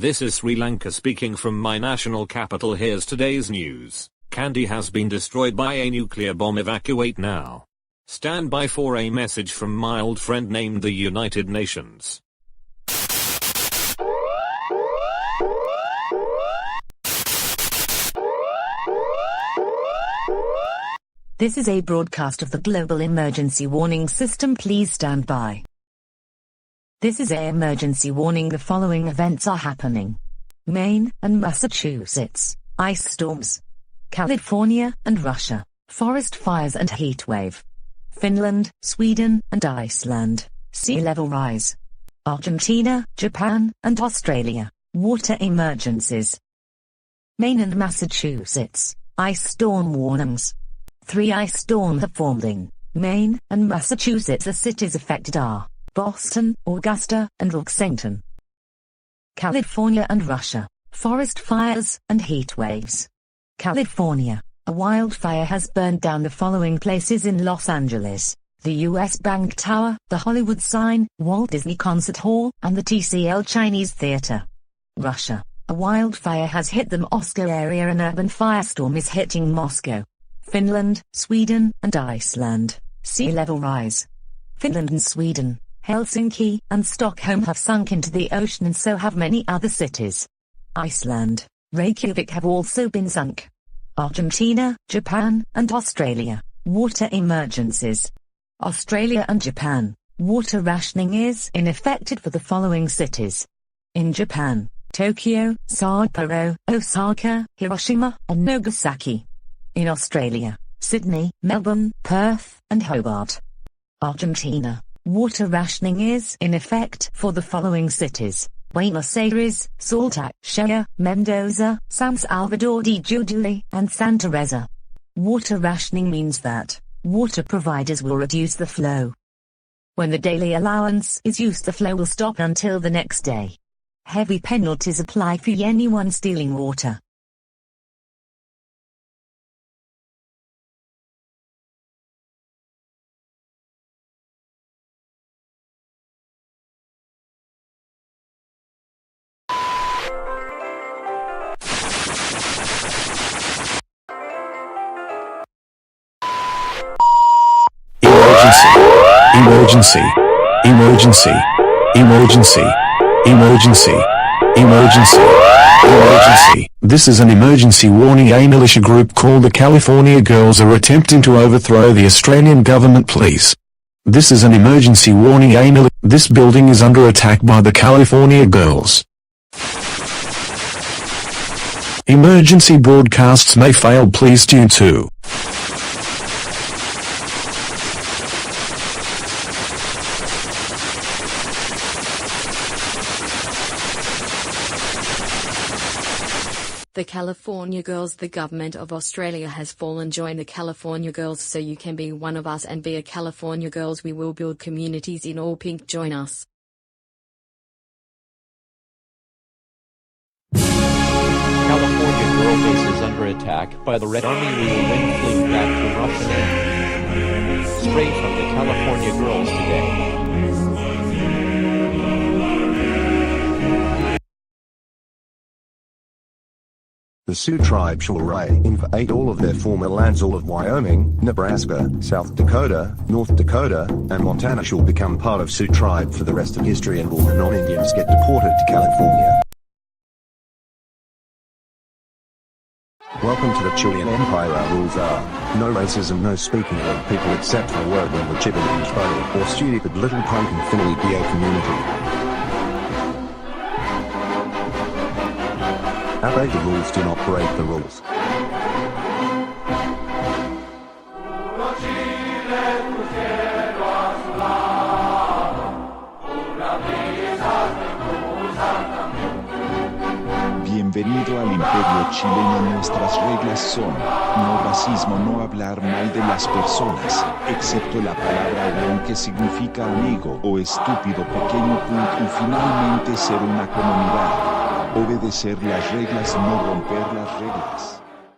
This is Sri Lanka speaking from my national capital. Here's today's news. Kandy has been destroyed by a nuclear bomb. Evacuate now. Stand by for a message from my old friend named the United Nations. This is a broadcast of the Global Emergency Warning System. Please stand by. This is a emergency warning. The following events are happening. Maine and Massachusetts, ice storms. California and Russia, forest fires and heat wave. Finland, Sweden and Iceland, sea level rise. Argentina, Japan and Australia, water emergencies. Maine and Massachusetts, ice storm warnings. 3 ice storms have formed in Maine and Massachusetts. The cities affected are Boston, Augusta, and Lexington. California and Russia, forest fires and heat waves. California, a wildfire has burned down the following places in Los Angeles: the U.S. Bank Tower, the Hollywood sign, Walt Disney Concert Hall, and the TCL Chinese Theater. Russia, a wildfire has hit the Moscow area. An urban firestorm is hitting Moscow. Finland, Sweden, and Iceland, sea level rise. Finland and Sweden, Helsinki, and Stockholm have sunk into the ocean, and so have many other cities. Iceland, Reykjavik have also been sunk. Argentina, Japan, and Australia, water emergencies. Australia and Japan, water rationing is in effect for the following cities. In Japan, Tokyo, Sapporo, Osaka, Hiroshima, and Nagasaki. In Australia, Sydney, Melbourne, Perth, and Hobart. Argentina, water rationing is in effect for the following cities: Buenos Aires, Salta, Shea, Mendoza, San Salvador de Jujuy, and Santa Teresa. Water rationing means that water providers will reduce the flow. When the daily allowance is used, the flow will stop until the next day. Heavy penalties apply for anyone stealing water. Emergency, emergency, emergency, emergency, emergency, emergency. This is an emergency warning. A militia group called the California Girls are attempting to overthrow the Australian government. Please. This is an emergency warning. This building is under attack by the California Girls. Emergency broadcasts may fail. Please tune to. The California Girls. The government of Australia has fallen. Join the California Girls so you can be one of us and be a California Girls. We will build communities in all pink. Join us. California girl base is under attack by the Red Army. We will win. Fleeing back to Russian air. Straight from the California Girls today. The Sioux tribe shall invade all of their former lands. All of Wyoming, Nebraska, South Dakota, North Dakota, and Montana shall become part of Sioux tribe for the rest of history, and all the non-Indians get deported to California. Welcome to the Chilean Empire. Our rules are: no racism, no speaking of people except for word when we're chibbling each buddy or stupid little punk and Finley BA community. Obey the rules, do not break the rules. Bienvenido al Imperio chileno. Nuestras reglas son: no racismo, no hablar mal de las personas, excepto la palabra weón, que significa amigo, o estúpido pequeño punto, y finalmente ser una comunidad. Obedecer las reglas, no romper las reglas.